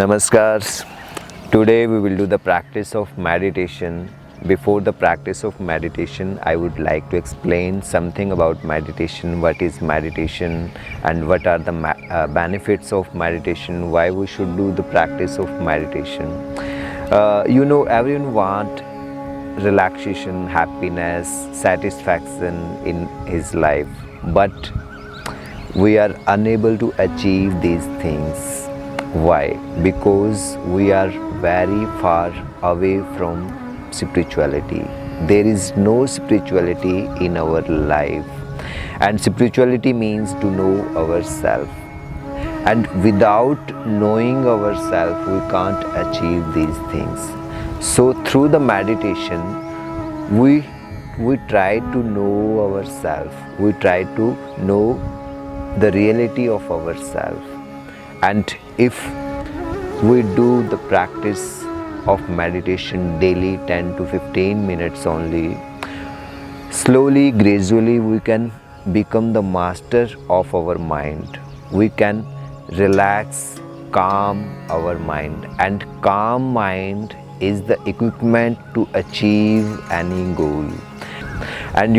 Namaskar. Today we will do the practice of meditation. Before the practice of meditation, I would like to explain something about meditation, what is meditation and what are the benefits of meditation, why we should do the practice of meditation. Everyone want relaxation, happiness, satisfaction in his life, but we are unable to achieve these things. Why? Because we are very far away from spirituality. There is no spirituality in our life, and spirituality means to know ourselves. And without knowing ourselves, we can't achieve these things. So through the meditation, we try to know ourselves. We try to know the reality of ourselves. And if we do the practice of meditation daily 10 to 15 minutes only, slowly, gradually we can become the master of our mind. We can relax, calm our mind, and calm mind is the equipment to achieve any goal. And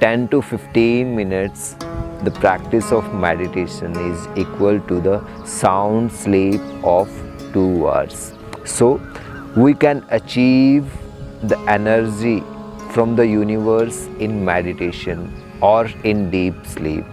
10 to 15 minutes, the practice of meditation is equal to the sound sleep of 2 hours. So we can achieve the energy from the universe in meditation or in deep sleep.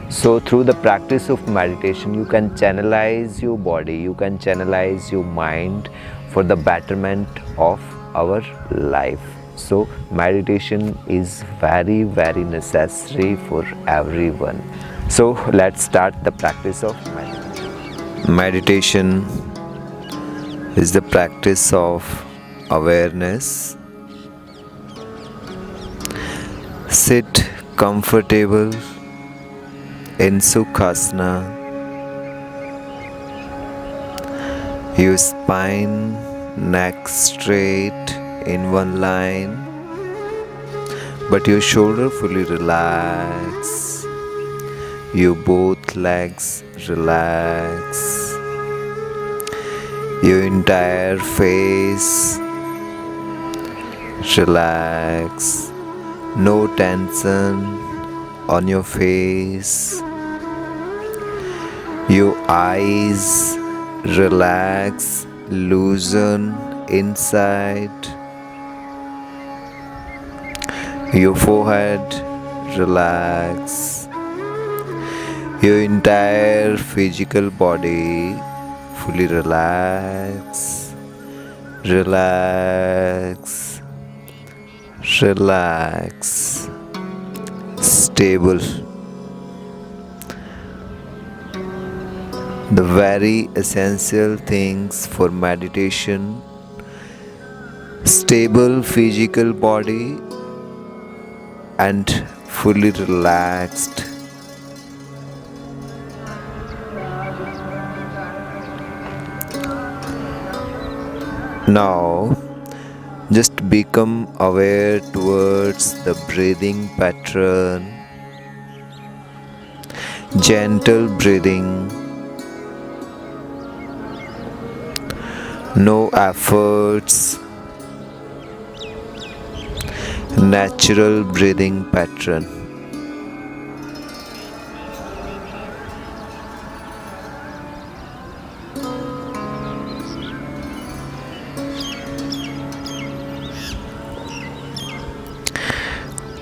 So through the practice of meditation, you can channelize your body, you can channelize your mind for the betterment of our life. So meditation is very, very necessary for everyone. So let's start the practice of meditation. Meditation is the practice of awareness. Sit comfortable in Sukhasana. Your spine, neck straight in one line, but your shoulder fully relax. Your both legs relax. Your entire face relax. No tension on your face. Your eyes relax, loosen inside. Your forehead relax. Your entire physical body fully relax. Relax. Relax. Stable. The very essential things for meditation: stable physical body and fully relaxed. Now just become aware towards the breathing pattern. Gentle breathing. No efforts. Natural breathing pattern.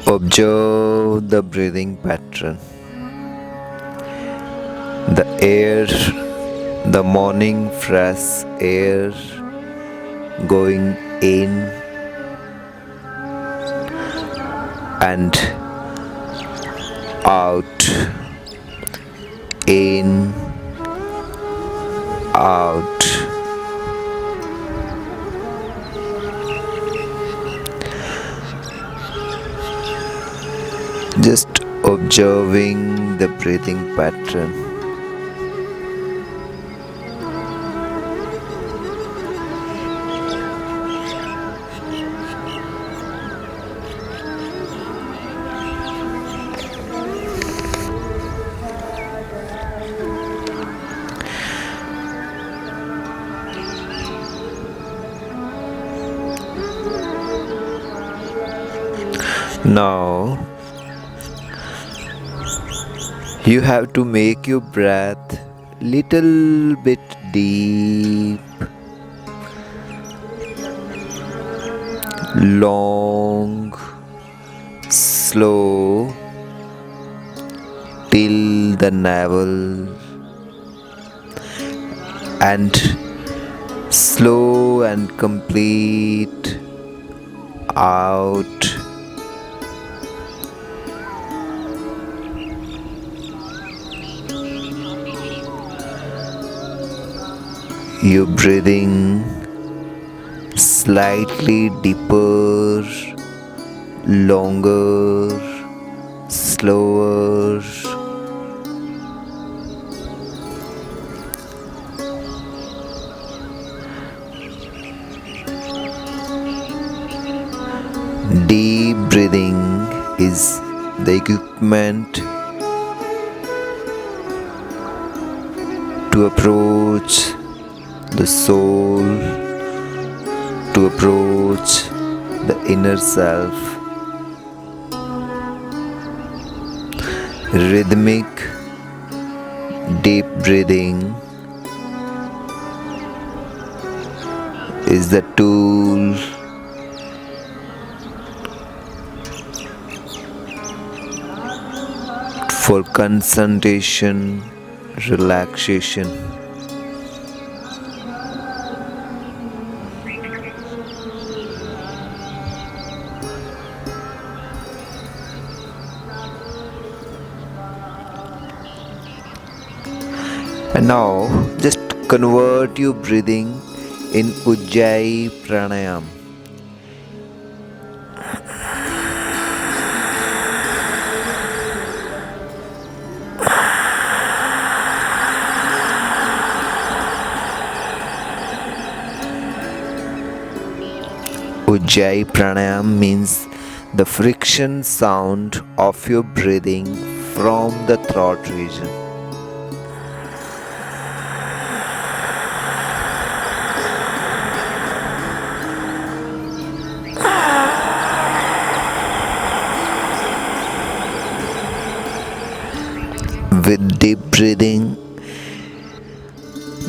Observe the breathing pattern. The air, the morning fresh air going in and out, in, out. Just observing the breathing pattern. Now you have to make your breath little bit deep, long, slow till the navel, and slow and complete out. You're breathing slightly deeper, longer, slower. Deep breathing is the equipment to approach the soul, to approach the inner self. Rhythmic, deep breathing is the tool for concentration, relaxation. And now just convert your breathing in Ujjayi Pranayam. Ujjayi Pranayam means the friction sound of your breathing from the throat region. With deep breathing,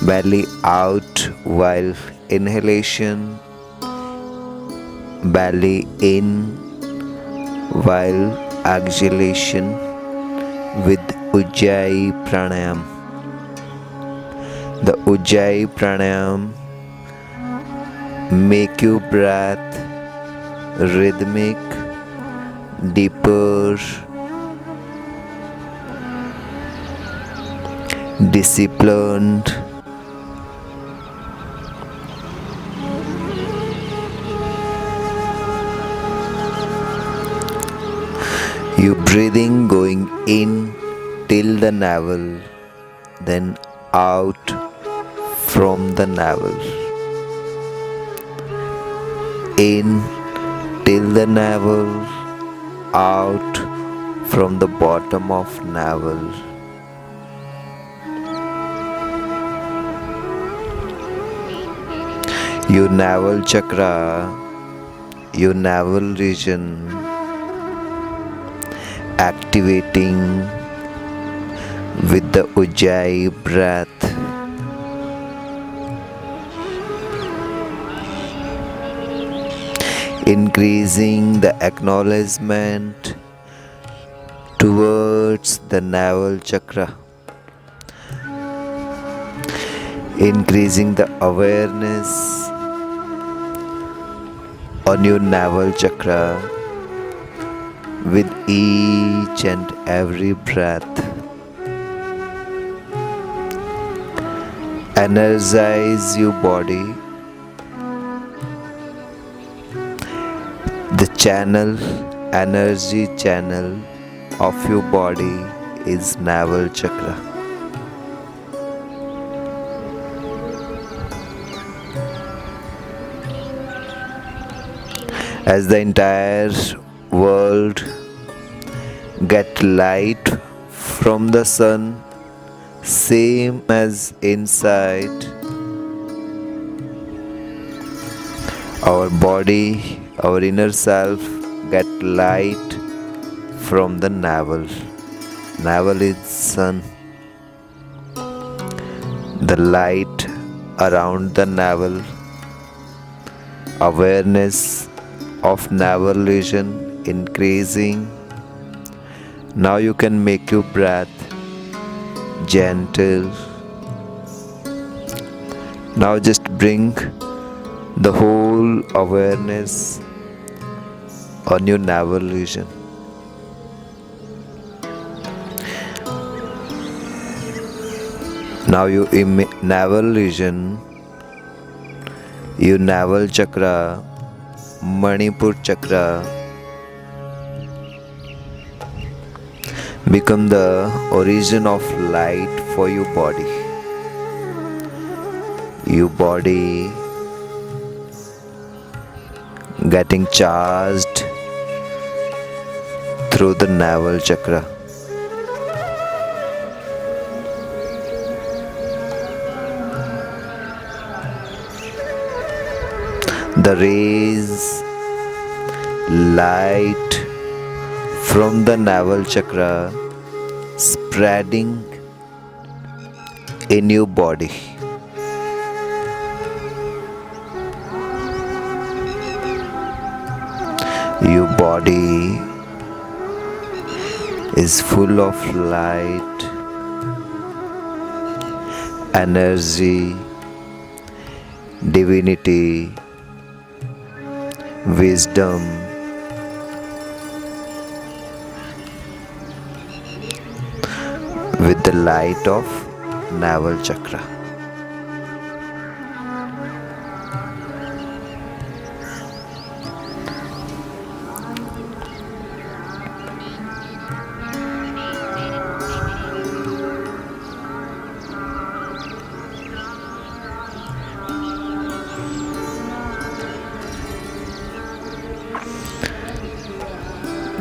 belly out while inhalation, belly in while exhalation with Ujjayi Pranayam. The Ujjayi Pranayam make your breath rhythmic, deeper, disciplined. Your breathing going in till the navel, then out from the navel. In till the navel, out from the bottom of navel. Your navel chakra, your navel region activating with the Ujjayi breath. Increasing the acknowledgement towards the navel chakra. Increasing the awareness on your navel chakra with each and every breath. Energize your body. The channel, energy channel of your body is navel chakra. As the entire world get light from the sun, same as inside our body, our inner self get light from the navel. Navel is sun. The light around the navel, awareness of navel region increasing. Now you can make your breath gentle. Now just bring the whole awareness on your navel region. Now your navel region, your navel chakra, Manipur chakra become the origin of light for your body. Your body getting charged through the navel chakra. The rays, light from the navel chakra spreading in your body. Your body is full of light, energy, divinity, wisdom, with the light of navel chakra.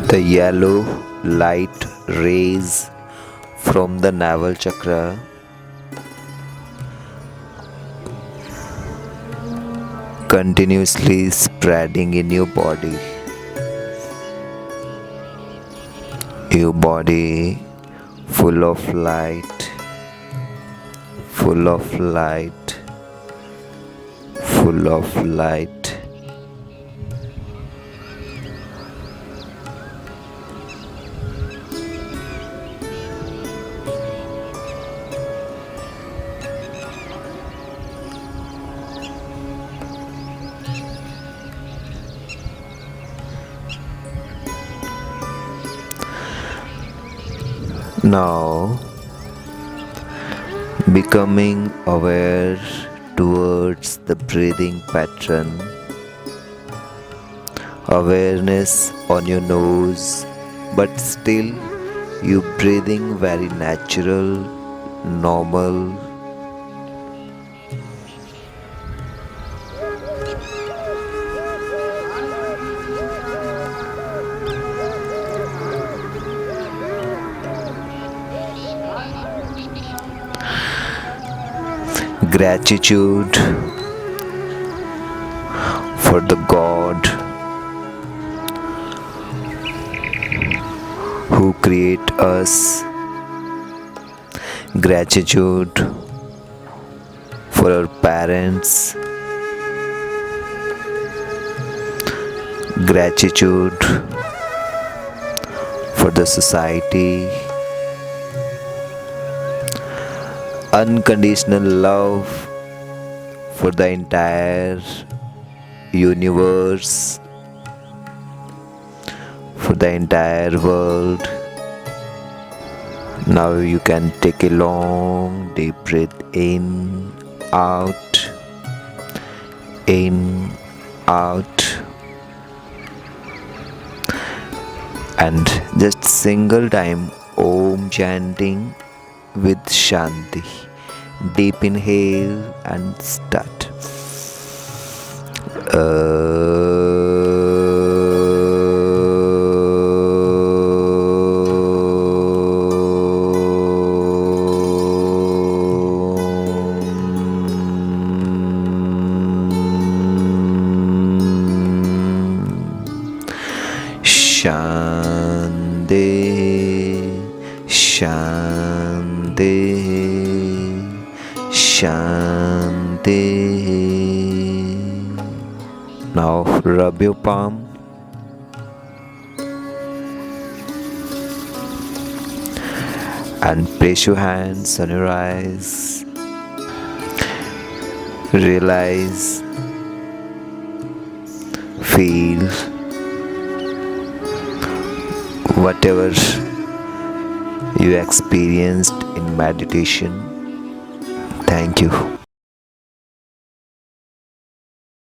The yellow light rays from the navel chakra continuously spreading in your body. Your body full of light, full of light, full of light. Now, becoming aware towards the breathing pattern, awareness on your nose, but still you breathing very natural, normal. Gratitude for the God who create us. Gratitude for our parents. Gratitude for the society. Unconditional love for the entire universe, for the entire world. Now you can take a long deep breath in, out, in, out, and just single time Om chanting with Shanti. Deep inhale and start. Shanti, Shanti. Now rub your palm and place your hands on your eyes. Realize, feel whatever you experienced in meditation. Thank you.